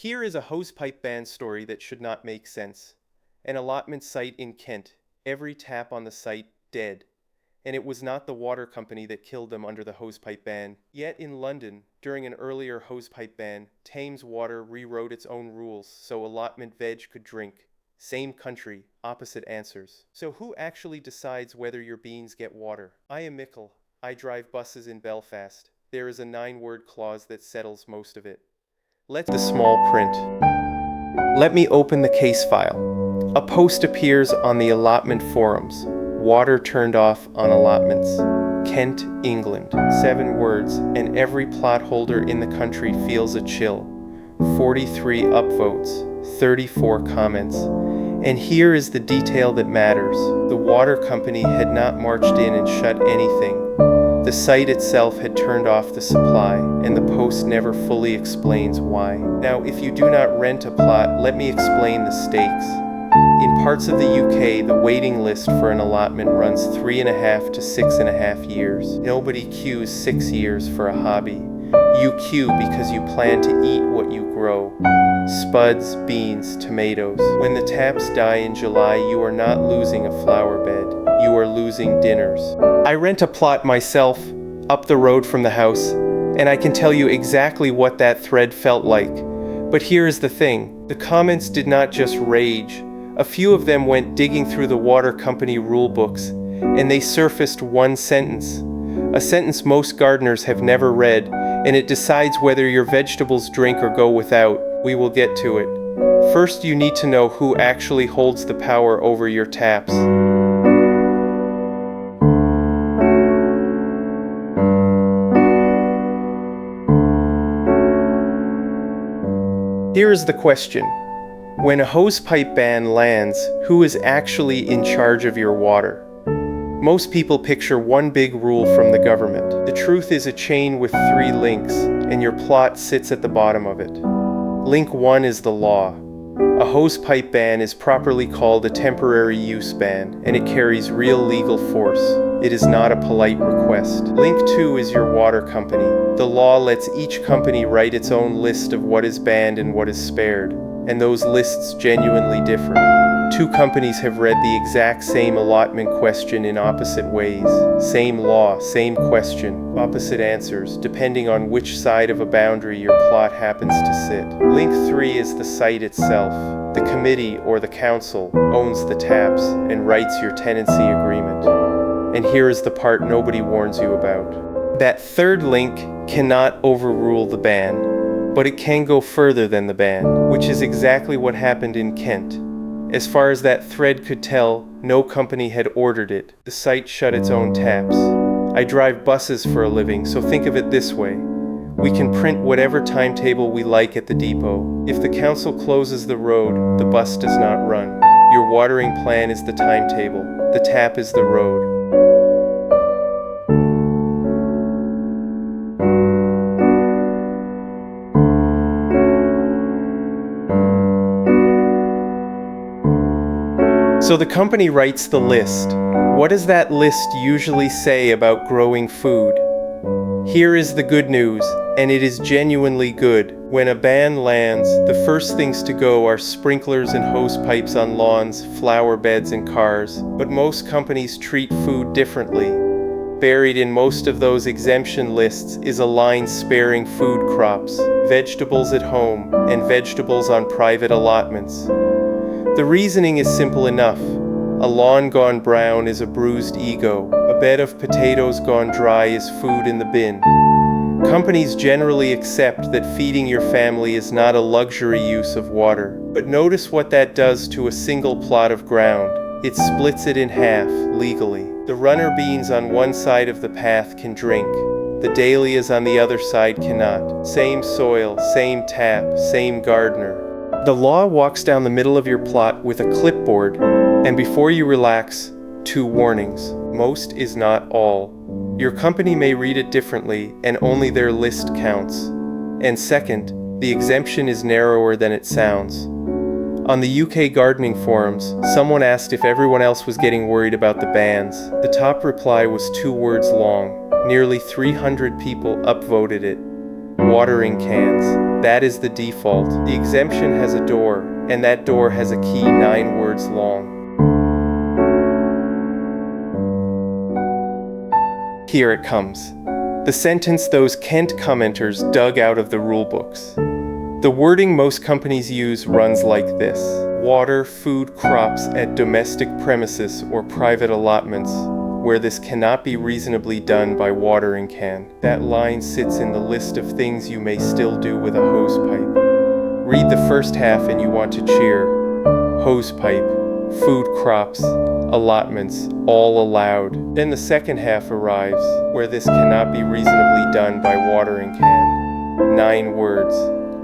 Here is a hosepipe ban story that should not make sense. An allotment site in Kent. Every tap on the site dead. And it was not the water company that killed them under the hosepipe ban. Yet in London, during an earlier hosepipe ban, Thames Water rewrote its own rules so allotment veg could drink. Same country, opposite answers. So who actually decides whether your beans get water? I am Mickle. I drive buses in Belfast. There is a 9-word clause that settles most of it. Let's the small print. Let me open the case file. A post appears on the allotment forums. Water turned off on allotments. Kent, England. 7 words, and every plot holder in the country feels a chill. 43 upvotes, 34 comments. And here is the detail that matters. The water company had not marched in and shut anything. The site itself had turned off the supply, and the post never fully explains why. Now, if you do not rent a plot, let me explain the stakes. In parts of the UK, the waiting list for an allotment runs 3.5 to 6.5 years. Nobody queues 6 years for a hobby. You queue because you plan to eat what you grow. Spuds, beans, tomatoes. When the taps die in July, you are not losing a flower bed. You are losing dinners. I rent a plot myself, up the road from the house, and I can tell you exactly what that thread felt like. But here is the thing. The comments did not just rage. A few of them went digging through the water company rule books, and they surfaced one sentence. A sentence most gardeners have never read, and it decides whether your vegetables drink or go without. We will get to it. First, you need to know who actually holds the power over your taps. Here is the question. When a hosepipe ban lands, who is actually in charge of your water? Most people picture one big rule from the government. The truth is a chain with 3 links, and your plot sits at the bottom of it. Link 1 is the law. A hosepipe ban is properly called a temporary use ban, and it carries real legal force. It is not a polite request. Link 2 is your water company. The law lets each company write its own list of what is banned and what is spared, and those lists genuinely differ. 2 companies have read the exact same allotment question in opposite ways. Same law, same question, opposite answers, depending on which side of a boundary your plot happens to sit. Link 3 is the site itself. The committee or the council owns the taps and writes your tenancy agreement. And here is the part nobody warns you about. That 3rd link cannot overrule the ban, but it can go further than the ban, which is exactly what happened in Kent. As far as that thread could tell, no company had ordered it. The site shut its own taps. I drive buses for a living, so think of it this way. We can print whatever timetable we like at the depot. If the council closes the road, the bus does not run. Your watering plan is the timetable. The tap is the road. So the company writes the list. What does that list usually say about growing food? Here is the good news, and it is genuinely good. When a ban lands, the first things to go are sprinklers and hose pipes on lawns, flower beds, and cars. But most companies treat food differently. Buried in most of those exemption lists is a line sparing food crops, vegetables at home, and vegetables on private allotments. The reasoning is simple enough. A lawn gone brown is a bruised ego. A bed of potatoes gone dry is food in the bin. Companies generally accept that feeding your family is not a luxury use of water. But notice what that does to a single plot of ground. It splits it in half, legally. The runner beans on one side of the path can drink. The dahlias on the other side cannot. Same soil, same tap, same gardener. The law walks down the middle of your plot with a clipboard, and before you relax, 2 warnings. Most is not all. Your company may read it differently, and only their list counts. And second, the exemption is narrower than it sounds. On the UK gardening forums, someone asked if everyone else was getting worried about the bans. The top reply was 2 words long. Nearly 300 people upvoted it. watering cans. That is the default. The exemption has a door, and that door has a key 9 words long. Here it comes. The sentence those Kent commenters dug out of the rulebooks. The wording most companies use runs like this: water food crops at domestic premises or private allotments, where this cannot be reasonably done by watering can. That line sits in the list of things you may still do with a hose pipe. Read the first half and you want to cheer. Hose pipe, food crops, allotments, all allowed. Then the second half arrives, where this cannot be reasonably done by watering can. 9 words.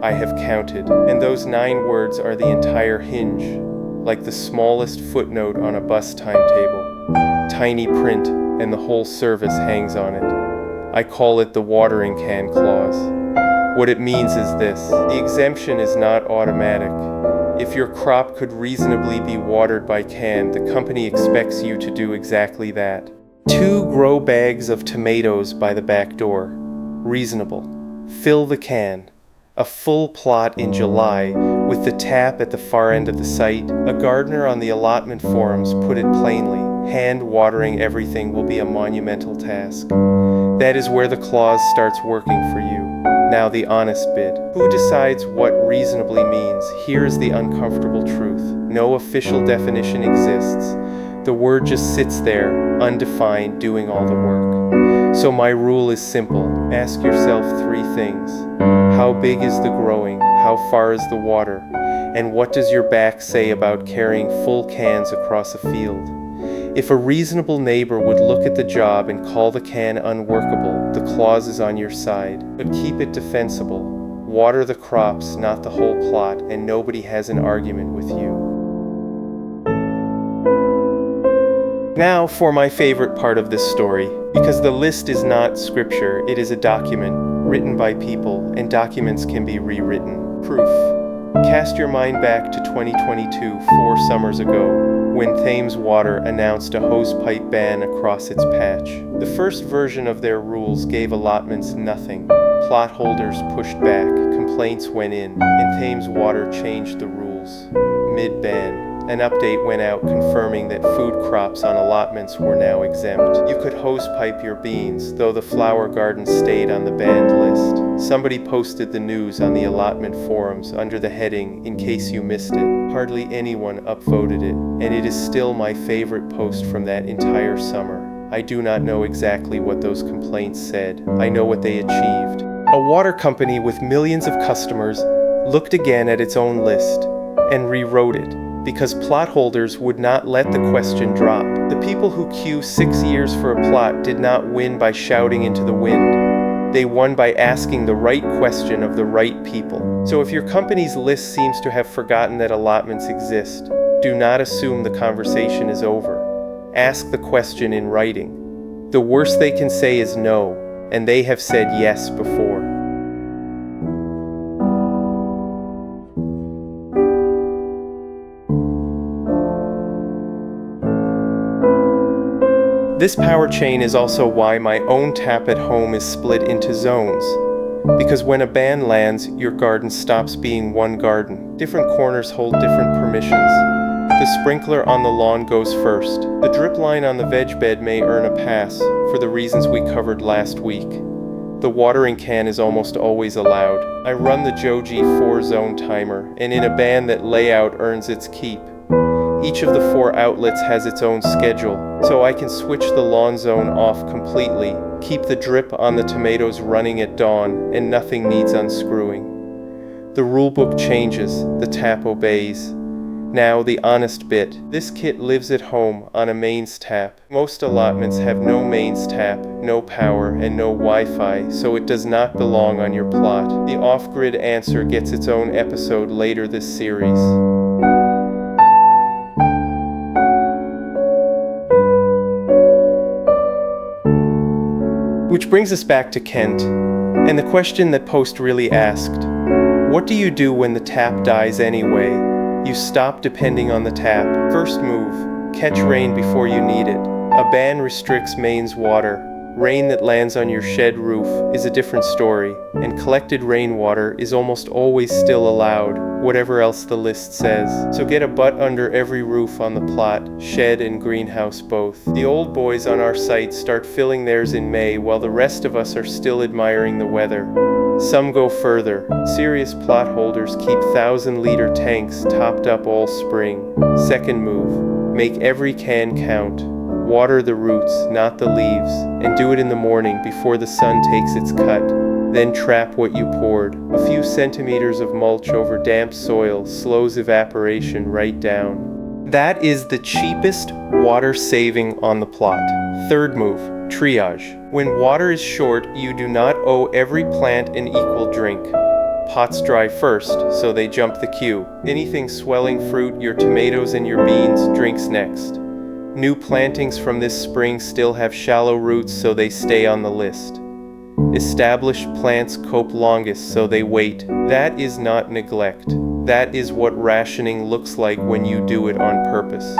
I have counted. And those 9 words are the entire hinge, like the smallest footnote on a bus timetable. Tiny print, and the whole service hangs on it. I call it the watering can clause. What it means is this: the exemption is not automatic. If your crop could reasonably be watered by can, the company expects you to do exactly that. 2 grow bags of tomatoes by the back door. Reasonable. Fill the can. A full plot in July, with the tap at the far end of the site. A gardener on the allotment forums put it plainly: hand watering everything will be a monumental task. That is where the clause starts working for you. Now the honest bit. Who decides what reasonably means? Here's the uncomfortable truth. No official definition exists. The word just sits there, undefined, doing all the work. So my rule is simple. Ask yourself 3 things. How big is the growing? How far is the water? And what does your back say about carrying full cans across a field? If a reasonable neighbor would look at the job and call the can unworkable, the clause is on your side. But keep it defensible. Water the crops, not the whole plot, and nobody has an argument with you. Now for my favorite part of this story, because the list is not scripture, it is a document written by people, and documents can be rewritten. Proof. Cast your mind back to 2022, 4 summers ago, when Thames Water announced a hosepipe ban across its patch. The first version of their rules gave allotments nothing. Plot holders pushed back, complaints went in, and Thames Water changed the rules. Mid-ban, an update went out confirming that food crops on allotments were now exempt. You could hosepipe your beans, though the flower garden stayed on the banned list. Somebody posted the news on the allotment forums under the heading, "In case you missed it." Hardly anyone upvoted it, and it is still my favorite post from that entire summer. I do not know exactly what those complaints said. I know what they achieved. A water company with millions of customers looked again at its own list and rewrote it, because plot holders would not let the question drop. The people who queue 6 years for a plot did not win by shouting into the wind. They won by asking the right question of the right people. So if your company's list seems to have forgotten that allotments exist, do not assume the conversation is over. Ask the question in writing. The worst they can say is no, and they have said yes before. This power chain is also why my own tap at home is split into zones. Because when a ban lands, your garden stops being one garden. Different corners hold different permissions. The sprinkler on the lawn goes first. The drip line on the veg bed may earn a pass, for the reasons we covered last week. The watering can is almost always allowed. I run the Johgee 4-zone timer, and in a ban that layout earns its keep. Each of the 4 outlets has its own schedule, so I can switch the lawn zone off completely, keep the drip on the tomatoes running at dawn, and nothing needs unscrewing. The rulebook changes, the tap obeys. Now the honest bit. This kit lives at home on a mains tap. Most allotments have no mains tap, no power, and no Wi-Fi, so it does not belong on your plot. The off-grid answer gets its own episode later this series. Which brings us back to Kent, and the question that post really asked. What do you do when the tap dies anyway? You stop depending on the tap. First move, catch rain before you need it. A ban restricts mains water. Rain that lands on your shed roof is a different story, and collected rainwater is almost always still allowed, whatever else the list says. So get a butt under every roof on the plot, shed and greenhouse both. The old boys on our site start filling theirs in May while the rest of us are still admiring the weather. Some go further. Serious plot holders keep 1,000-liter tanks topped up all spring. Second move, make every can count. Water the roots, not the leaves, and do it in the morning before the sun takes its cut. Then trap what you poured. A few centimeters of mulch over damp soil slows evaporation right down. That is the cheapest water saving on the plot. Third move, triage. When water is short, you do not owe every plant an equal drink. Pots dry first, so they jump the queue. Anything swelling fruit, your tomatoes and your beans, drinks next. New plantings from this spring still have shallow roots, so they stay on the list. Established plants cope longest, so they wait. That is not neglect. That is what rationing looks like when you do it on purpose.